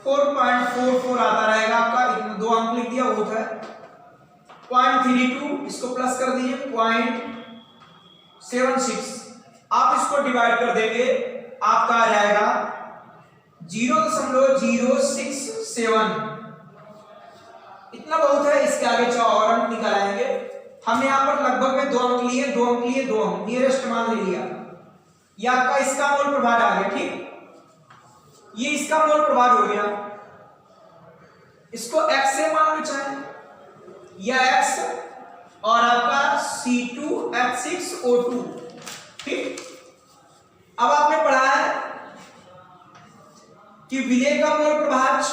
4.44 आता रहेगा आपका। 2 अंक लिख दिया, वो है 0.32, इसको प्लस कर दीजिए 0.76। आप इसको डिवाइड कर देंगे, आपका आ जाएगा 0.067। इतना बहुत है, इसके आगे 4 और अंक निकाल आएंगे। हमने यहां पर लगभग में 2 अंक लिए, 2 अंक लिए, 2 अंक नियरेस्ट मान ले लिया। ये आपका इसका मोल प्रभार आ गया। ठीक, ये इसका मोल प्रभार हो गया। इसको x से मान लो चाहे, या x और आपका C2H6O2। ठीक, अब आपने पढ़ा है कि विलेय का मोल प्रभाज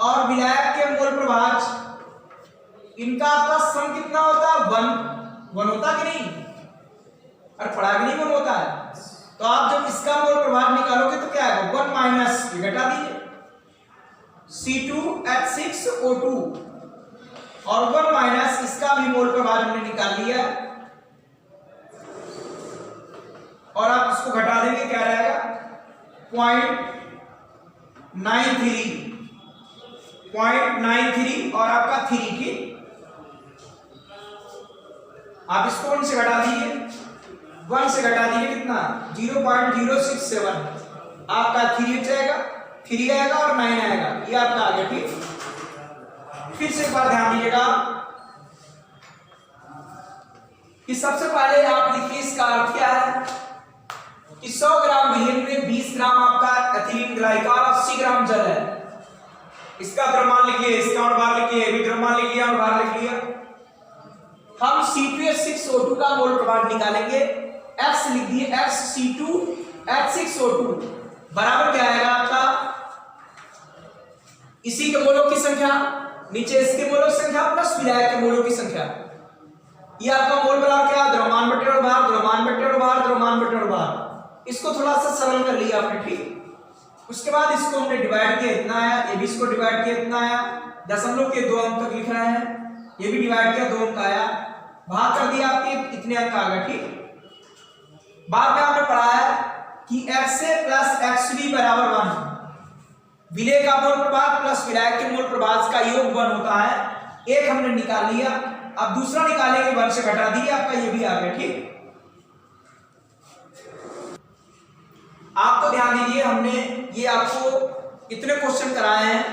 और विलायक के मोल प्रभाज, इनका आपका सम कितना होता है? 1 होता कि नहीं? और पढ़ा कि नहीं 1 होता है? तो आप जब इसका मोल प्रभाज निकालोगे तो क्या आएगा? 1 माइनस, घटा दीजिए C2H6O2 और 1 माइनस इसका भी मोल प्रभाज हमने निकाल लिया और आप इसको घटा देंगे, क्या रहेगा? 0.93 और आपका 3। ठीक, आप इसको 1 से घटा दीजिए, 1 से घटा दीजिए कितना? 0.067। आपका 3 जाएगा, 3 आएगा और 9 आएगा, ये आपका आ गया। ठीक, फिर से एक बार ध्यान दीजिएगा कि सबसे पहले आप लिखिए इसका अर्थ क्या है कि 100 ग्राम विलयन में 20 ग्राम आपका एथिलीन ग्लाइकॉल, 80 ग्राम जल है। इसका द्रव्यमान लिखिए, इसका अणुभार लिखिए, ये भी द्रव्यमान लिखिए, अणुभार लिख लिया। हम C2H6O2 का मोल प्रभार निकालेंगे। X लिख दिए, X C2H6O2 बराबर क्या आएगा आपका? इसी के मोलों की संख्या, नीचे इसके मोलों की संख्या प्लस विलायक के मोलों की संख्या। ये आपका मोल बराबर क्या? द्रव्यमान बटे अणुभार, द्रव्यमान बटे अणुभार, द्रव्यमान बटे अणुभार। इसको थोड़ा सा सरल कर लिया आपने। ठीक, उसके बाद इसको हमने डिवाइड किया, इतना आया। ये भी इसको डिवाइड किया, इतना आया। दशमलव के 2 अंक तक लिख रहे हैं, ये भी डिवाइड किया, 2 अंक आया। भाग कर दिया, आपके इतने अंक आ गए। ठीक, बाद में आपने पढ़ा है कि x से प्लस xb बराबर 1। विलेय का मोल प्रभाग प्लस विलायक के मोल प्रभाग का योग 1 होता है। एक हमने निकाल लिया, अब दूसरा निकालेंगे 1 से घटा दिए, आपका ये भी आ गया। ठीक, आप तो ध्यान दीजिए, हमने ये आपको इतने क्वेश्चन कराए हैं,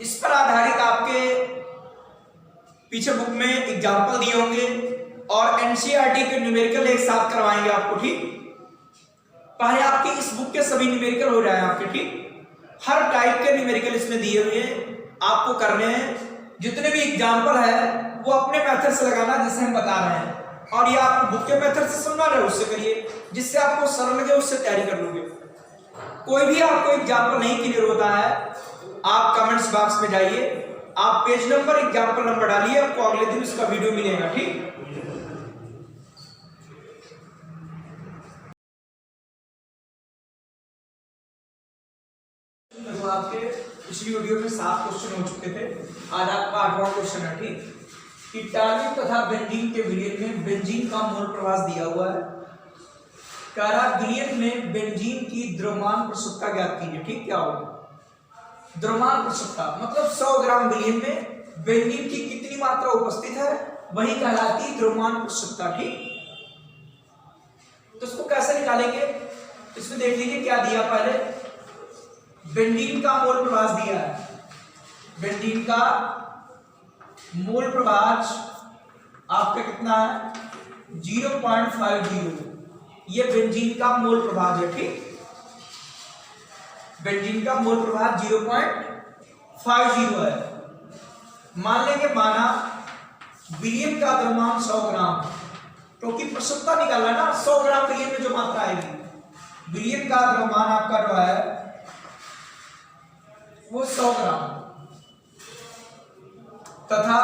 इस पर आधारित आपके पीछे बुक में एग्जाम्पल दिए होंगे और एनसीईआरटी के न्यूमेरिकल एक साथ करवाएंगे आपको। ठीक, पहले आपके इस बुक के सभी न्यूमेरिकल हो जाए आपके। ठीक, हर टाइप के न्यूमेरिकल इसमें दिए हुए हैं, आपको करने हैं। जितने भी एग्जाम्पल है वो अपने मेथड से लगाना जैसे हम बता रहे हैं, और ये आप बुक के मेथड से समझा रहे हो उससे करिए, जिससे आपको सरल लगे उससे तैयारी कर लोगे। कोई भी आपको एग्जाम्पल नहीं क्लियर होता है, आप कमेंट्स बॉक्स में जाइए, आप पेज नंबर एग्जाम्पल नंबर डालिए, आपको अगले दिन उसका वीडियो मिलेगा। ठीक, तो आपके पिछली वीडियो में 7 क्वेश्चन हो चुके थे, आज आपका 8वां क्वेश्चन है। ठीक, कि टार्गेट तथा बेंजीन के विलयन में बेंजीन का मोल प्रभाव दिया हुआ है। कह रहा विलयन में बेंजीन की द्रव्यमान प्रसुप्ता ज्ञात कीजिए। ठीक, क्या होगा द्रव्यमान प्रसुप्ता, मतलब 100 ग्राम विलयन में बेंजीन की कितनी मात्रा उपस्थित है, वही कहलाती द्रव्यमान प्रसुप्ता। ठीक, तो इसको कैसे निकालेंगे, इसमें देख लीजिए क्या दिया। पहले बेंजीन का मोल प्रभाव दिया है, बेंजीन का मोल प्रभाव आपका कितना है 0.50, ये बेंजीन का मोल प्रभाव है। ठीक, बेंजीन का मोल प्रभाव 0.50 है। मान लेंगे, माना विलयन का द्रव्यमान 100 ग्राम, क्योंकि प्रसुप्ता निकालना ना, 100 ग्राम विलयन में जो मात्रा आएगी, विलयन का द्रव्यमान आपका जो है वो 100 ग्राम, तथा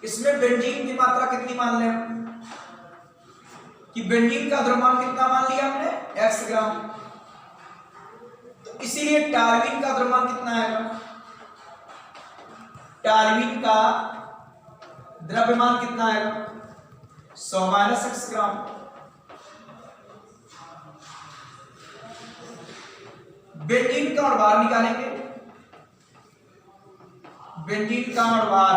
इसमें बेंजीन की मात्रा कितनी मान लें, कि बेंजीन का द्रव्यमान कितना मान लिया हमने x ग्राम, तो इसीलिए टार्विन का द्रव्यमान कितना आएगा, टार्विन का द्रव्यमान कितना आएगा 100 माइनस x ग्राम। बेंजीन का अणुभार निकालेंगे, बेंजीन का अणुभार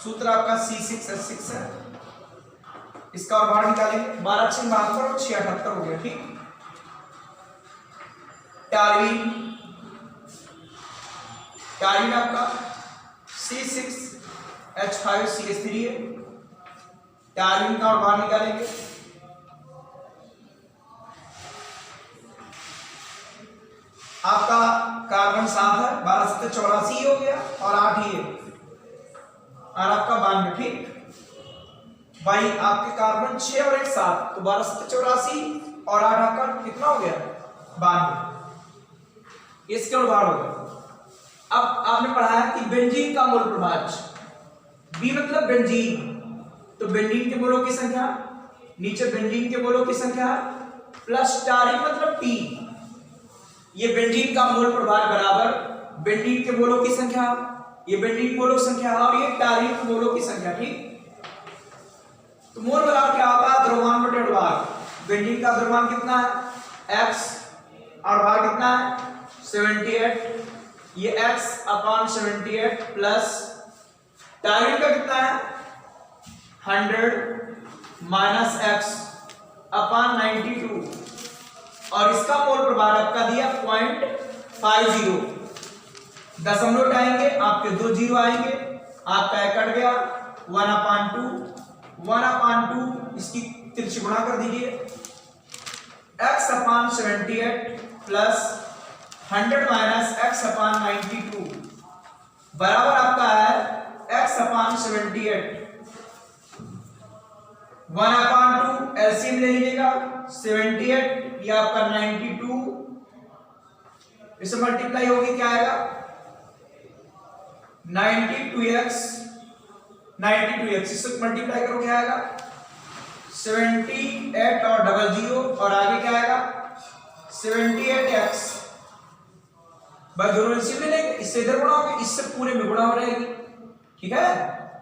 सूत्र आपका C6H6 है, इसका अणुभार निकालेंगे, 12 6 72 और 6 78 हो गया। ठीक, टार्विन, टार्विन आपका C6H5CH3 है, टार्विन का अणुभार निकालेंगे, आपका कार्बन 7 है, 12 से 84 हो गया और 8 ही है, और आपका 92। ठीक भाई, आपके कार्बन 6 और 1 7, तो 12 से 84 और 8 आपका कितना हो गया 92, इसके अणुभार हो गया। अब आपने पढ़ा है कि बेंजीन का मोल प्रभाव, बी मतलब बेंजीन, तो बेंजीन के मोलों की संख्या, नीचे बेंजीन के मोलों की संख्या प्लस टारिन मतलब टी, ये बेंजीन का मोल प्रभाव बराबर बेंजीन के मोलों की संख्या, ये बेंजीन मोलों की संख्या और ये टारिन के मोलों की संख्या। ठीक, तो मोल बराबर क्या होगा द्रव्यमान बटे अणुभार। बेंजीन का द्रव्यमान कितना है x, अणुभार कितना है 78, ये x अपॉन 78 प्लस टारिन का कितना है 100 माइनस x अपॉन 92, और इसका मोल प्रभाव आपका दिया 0.50, दशमलव आएंगे आपके 2 जीरो आएंगे, आपका कट गया 1/2, इसकी तिरछी गुणा कर दीजिए, x upon 78 plus 100 minus x upon 92 बराबर आपका है x अपॉन 78, 1/2 एलसीएम ले लीजिएगा, 78 ये आपका 92, इसे मल्टीप्लाई होगी क्या आएगा 92x, इससे मल्टीप्लाई करो क्या आएगा 78 और डबल जीरो, और आगे क्या आएगा 78x, बस दोनों एलसीएम ले लेंगे, इससे इधर गुणा होगा, इससे पूरे में गुणा हो रहेगी। ठीक है,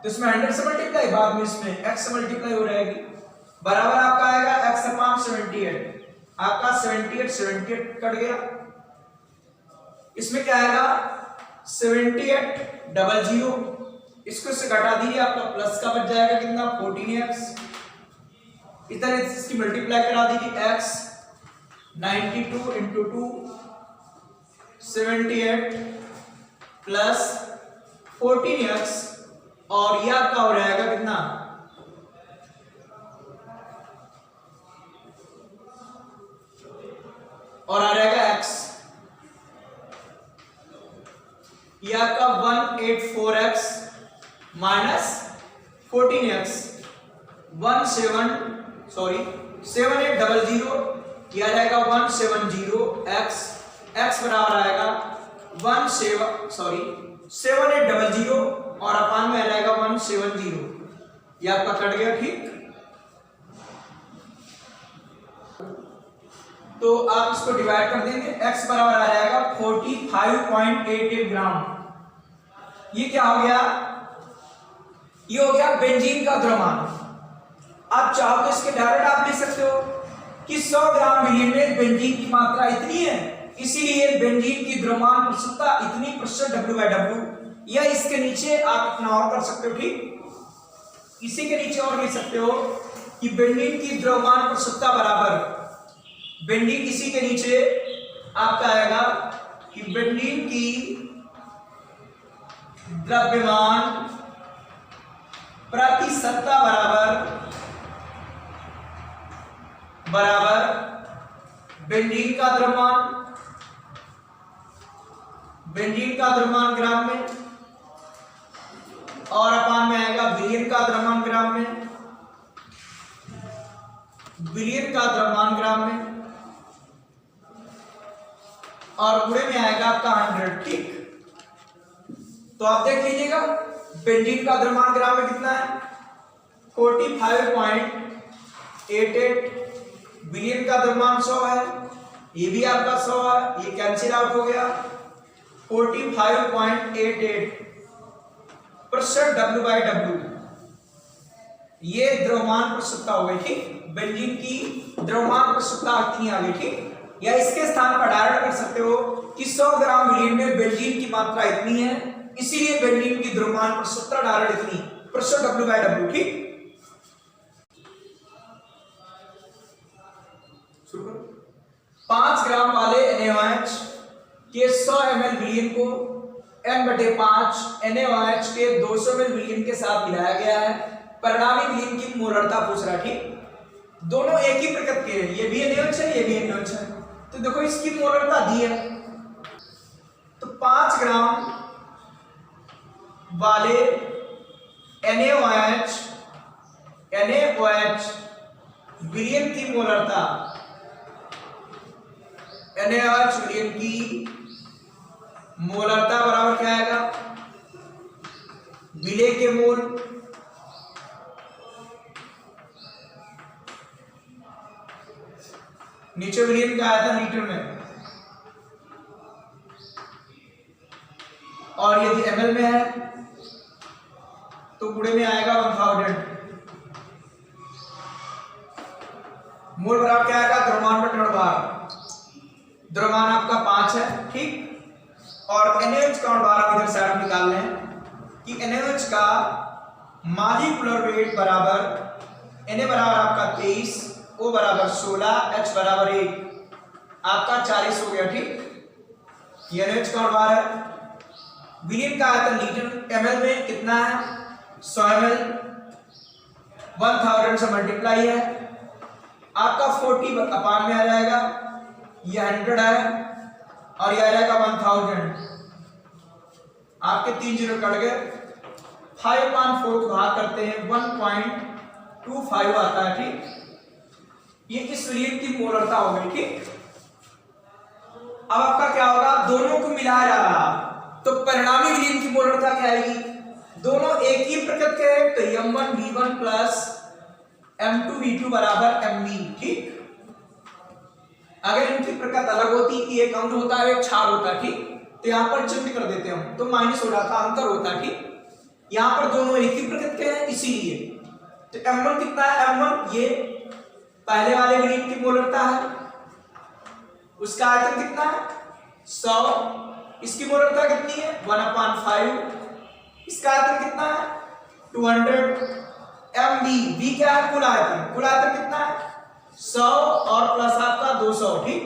तो इसमें 100 से मल्टीप्लाई, बाद में इसमें x से मल्टीप्लाई हो रहेगी, बराबर आपका आएगा x अपॉन 78, आपका 78 कट गया, इसमें क्या आएगा 7800, इसको इससे घटा दीजिए, आपका प्लस का बच जाएगा कितना 14x, इधर इसकी मल्टीप्लाई करा दीजिए x, 92 इंटू 2 78 प्लस 14x, और यह आपका हो जाएगा कितना और आ जाएगा x, यह आपका 184x माइनस 14x 7800, किया जाएगा 170x, x बराबर आएगा 7800 और अपान में आ जाएगा 170, ये आपका कट गया। ठीक, तो आप इसको डिवाइड कर देंगे, x बराबर आ जाएगा 45.88 ग्राम। ये क्या हो गया, ये हो गया बेंजीन का द्रव्यमान। आप चाहो तो इसके डायरेक्ट आप लिख सकते हो कि 100 ग्राम मिलियन में बेंजीन की मात्रा इतनी है, इसीलिए बेंजीन की द्रव्यमान प्रस्तुतता इतनी प्रतिशत W/W, या इसके नीचे आप इतना और कर सकते हो। ठीक, इसी के नीचे और लिख सकते हो कि बेंजीन की द्रव्यमान प्रस्तुतता बराबर, बेंजीन इसी के नीचे आपका आएगा कि बेंजीन की द्रव्यमान प्रतिशतता बराबर बेंजीन का द्रव्यमान ग्राम में, और अपान में आएगा बिलियन का द्रव्यमान ग्राम में, और गुणे में आएगा आपका 100। ठीक, तो आप देख लीजिएगा बेंजीन का द्रव्यमान ग्राम में कितना है 45.88, बिलियन का द्रव्यमान 100 है, ये भी आपका 100 है, ये कैंसिल आउट हो गया 45.88% W/W, ये द्रव्यमान प्रस्तुतता हो गई। ठीक, बेंजीन की द्रव्यमान प्रस्तुतता इतनी आ गई। ठीक, या इसके स्थान पर डायरेक्ट कर सकते हो कि 100 ग्राम मिलियन में बेंजीन की मात्रा इतनी है, इसीलिए बेंजीन की द्रव्यमान प्रस्तुतता डायरेक्ट इतनी प्रतिशत W/W। ठीक, 5 ग्राम वाले NaOH के 100 ml विलयन को N/5 NaOH के 200 ml विलयन के साथ मिलाया गया है, परिणामी विलयन की मोलरता पूछ रहा है। ठीक, दोनों एक ही प्रकृति के हैं, ये भी NaOH है, ये भी NaOH है, तो देखो इसकी मोलरता दी है, तो 5 ग्राम वाले NaOH विलयन की मोलरता, NaOH विलयन की मोलरता बराबर क्या आएगा विलय के मोल नीचे विलयन का आया था लीटर में, और यदि ml में है तो गुणे में आएगा 1000, मोल बराबर क्या आएगा द्रव्यमान बटा भार, द्रव्यमान आपका 5 है। ठीक, और NaOH का भार आप इधर साइड निकाल लें कि NaOH का मॉलिक्यूलर वेट बराबर Na बराबर आपका 23, O बराबर 16, H बराबर 1, आपका 40 हो गया। ठीक, ये NaOH का भार है। विलयन का आयतन लीटर, ml में कितना है 100 ml, 1000 से मल्टीप्लाई है, आपका 40 अपान में आ जाएगा, ये 100 है, और ये आ जाएगा 1000, आपके 3 जीरो कट गए, 5/4 को भाग करते हैं 1.25 आता है। ठीक, ये इस विलयन की मोलरता हो गई। ठीक, अब आपका क्या होगा, दोनों को मिलाया जा रहा तो परिणामी विलयन की मोलरता क्या आएगी, दोनों एक ही प्रकृति के हैं, तो M1V1 प्लस M2V2 बराबर Mv। ठीक, अगर इनकी प्रकृति अलग होती कि एक अंक होता है एक क्षार होता है, ठीक, तो यहां पर चिन्ह कर देते हम तो माइनस हो जाता, अंतर होता। ठीक, यहां पर दोनों एक ही प्रकृति के हैं, इसीलिए तो M1 कितना है, M1 ये पहले वाले विलयन की मोलरता है, उसका आयतन कितना है 100, इसकी मोलरता कितनी है 1/5, इसका आयतन कितना है 200 MV। V क्या है कुल आयतन कितना है 100 और प्लस आपका 200, ठीक,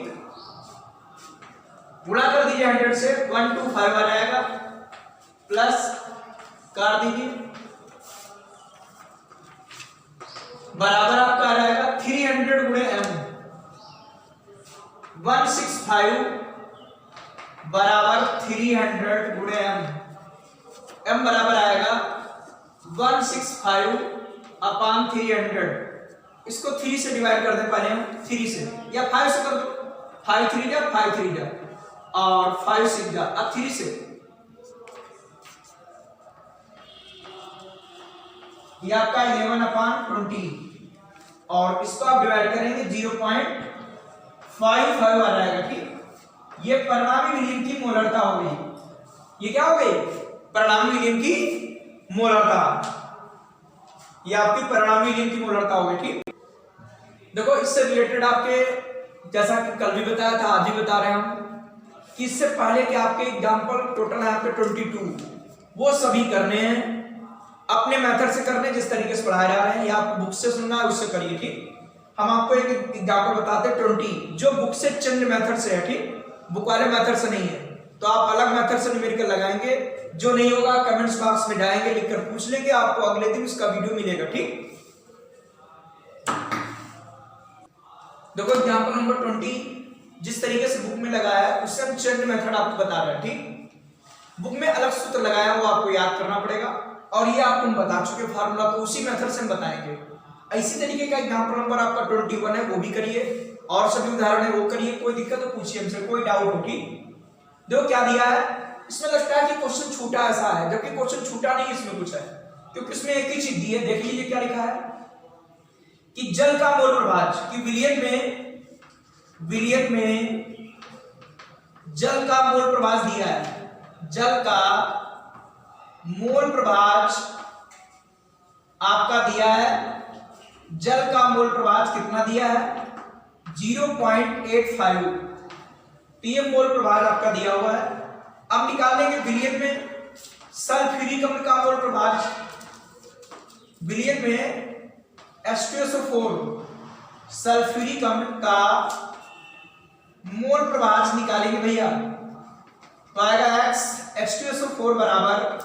गुणा कर दीजिए 100 से 125 आ जाएगा, प्लस कर दीजिए बराबर आपका आ जाएगा 300 गुणे m, 165 बराबर 300 गुणे m बराबर आएगा 165 अपान 300। इसको 3 से डिवाइड कर दें पहले हम, 3 से या 5 से कर दो, 5 3 जा 5 3 जा और 5 6 जा, अब 3 से ये आपका 11/20 और इसको आप डिवाइड करेंगे 0.55 आ जाएगा, ठीक। ये परिणामी विलीन की मोलरता हो गई। ये क्या हो गई परिणामी विलीन की मोलरता, ये आपकी परिणामी विलीन की मोलरता हो गई, ठीक। देखो इससे रिलेटेड आपके जैसा कि कल भी बताया था आज भी बता रहे हैं हम कि इससे पहले कि आपके एग्जांपल टोटल है आपके 22, वो सभी करने हैं अपने मेथड से करने जिस तरीके से पढ़ाए जा रहे हैं, या आप बुक से सुनना है उससे करिए, ठीक। हम आपको एक एग्जांपल बताते हैं 20 जो बुक से चेंज मेथड से है, ठीक, बुक वाले मेथड से नहीं है, तो आप अलग मेथड से न्यूमेरिकल लगाएंगे। जो नहीं होगा कमेंट्स बॉक्स में जाएंगे लिखकर पूछ लेंगे, आपको अगले दिन उसका वीडियो मिलेगा, ठीक। देखो एग्जांपल नंबर 20 जिस तरीके से बुक में लगाया है उससे हम चेंज मेथड आपको बता रहे हैं, ठीक। बुक में अलग सूत्र लगाया वो आपको याद करना पड़ेगा और ये आपको हम बता चुके फार्मूला को उसी मेथड से हम बताएंगे। इसी तरीके का एग्जांपल नंबर आपका 21 है वो भी करिए और सभी उदाहरण है वो करिए, कोई दिक्कत तो पूछिए हमसे, कोई डाउट हो, ठीक। देखो क्या दिया है, इसमें लगता है कि क्वेश्चन छूटा ऐसा है, जबकि क्वेश्चन छूटा नहीं, इसमें कुछ है क्योंकि इसमें एक ही चीज दी है। देख लीजिए क्या लिखा है कि जल का मोल प्रभाज कि विलियन में जल का मोल प्रभाज दिया है। जल का मोल प्रभाज आपका दिया है, जल का मोल प्रभाज कितना दिया है 0.85, टीएम मोल प्रभाज आपका दिया हुआ है। अब निकाल लेंगे विलियन में सल्फ्यूरिक अम्ल का मोल प्रभाज, विलियन में H2SO4 सल्फ्यूरिक अम्ल का मोल प्रभाज निकालेंगे भैया, तो आएगा X H2SO4 बराबर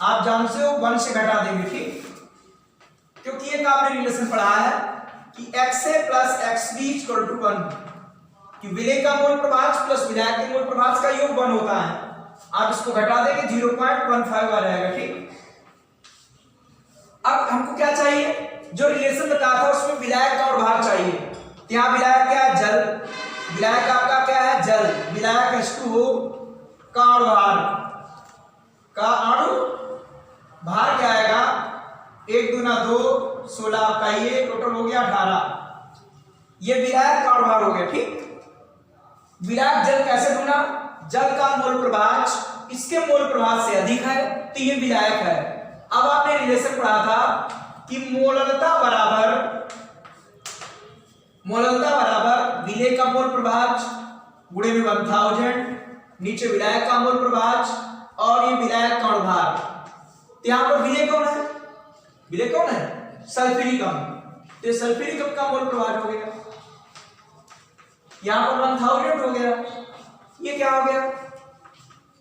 आप जानते हो 1 से घटा देंगे, ठीक, क्योंकि एक आपने रिलेशन पढ़ा है कि XA plus XB equal to 1 कि विलेय का मोल प्रभाज प्लस विलायक के मोल प्रभाज का योग 1 होता है। आप इसको घटा देंगे 0.15 आ जाएगा, ठीक। अब हमको क्या चाहिए, जो रिलेशन बताया था उसमें विलायक का और भार चाहिए, तो यहाँ विलायक क्या है जल, विलायक आपका क्या है जल, विलायक H2O का और भार का अणु भार क्या आएगा 1 दूना 2 16 आपका ये टोटल हो गया 18, ये विलायक का और भार हो गया, ठीक। विलायक जल कैसे ढूंढा, जल का मोल प्रभाज इसके मोल प्रभाज से अधिक है तो ये विलायक है। अब आपने रिलेशन पढ़ा था कि मोलरता बराबर विलेय का मोल प्रभाज गुणे में 1000, नीचे विलायक का मोल प्रभाज और ये विलायक का भार। तो यहां पर विलेय कौन है, विलेय कौन है सल्फ्यूरिक अम्ल, तो सल्फ्यूरिक अम्ल का मोल प्रभाज हो गया, यहां पर 1000 हो गया, ये क्या हो गया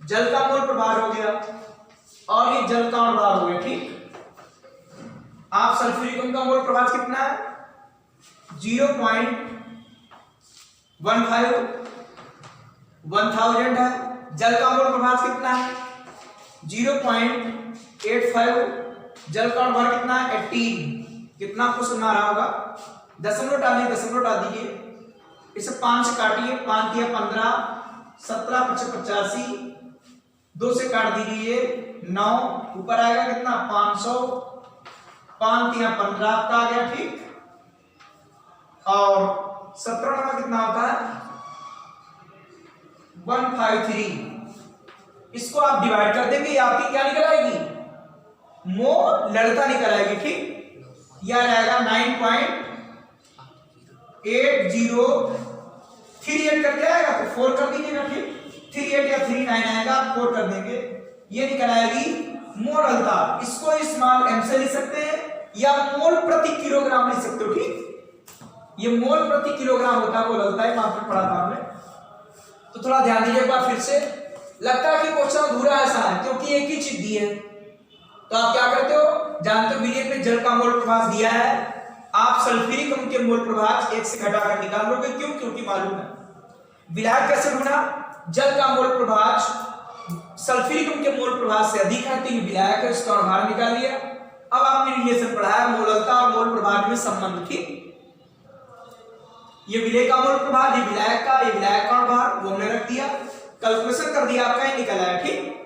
जल का मोल प्रभाज हो गया और ये जल का भार हो गया, ठीक। आप सल्फ्यूरिक अम्ल का मोल प्रभाज कितना है 0.15 1000 है, जल का मोल प्रभाज कितना है 0.85, जल का भार कितना है 18, कितना आपको सुना रहा होगा, दशमलव डाल दीजिए, इसे 5 से काटिए, 5 दिया 15, 17 × 85, 2 से काट दीजिए 9, ऊपर आएगा कितना 500, 5 दिया 15 आपका आ गया, ठीक। और 17 नंबर कितना होता है 153, इसको आप डिवाइड कर देंगे, आपकी क्या निकल आएगी मोलरता निकल आएगी, ठीक। यह रहेगा 9.80 3 8 करके आएगा तो 4 कर दीजिएगा, ठीक। 3 8 या 3 9 आएगा, आप 4 कर देंगे, ये निकल आएगी मोल अल्ताफ। इसको स्मॉल m से लिख सकते हैं या मोल प्रति किलोग्राम लिख सकते हो, ठीक। ये मोल प्रति किलोग्राम होता है, मोल अल्ताफ वहां पर पढ़ा था हमने। तो थोड़ा ध्यान दीजिए एक बार फिर से। लगता है कि क्वेश्चन अधूरा ऐसा है क्योंकि एक ही चीज दी है, तो आप क्या करते हो, जानते हो विलेय में जल का मोल प्रभाव दिया है, आप सल्फ्यूरिक अम्ल के मोल प्रभाव 1 से घटाकर निकाल लोगे, क्यों, क्योंकि मालूम है। विलायक कैसे ढूंढा, जल का मोल प्रभाव सल्फ्यूरिक अम्ल के मोल प्रभाव से अधिक है तो ये विलायक है, इसका अनुभार निकाल लिया। अब आपने रिलेशन पढ़ाया मोललता और मोल प्रभाव में संबंध, ठीक। ये विलेय का मोल प्रभाव, ये विलायक का, ये विलायक का अनुभार, वो हमने रख दिया, कैलकुलेशन कर दिया, आपका ये निकल आया, ठीक।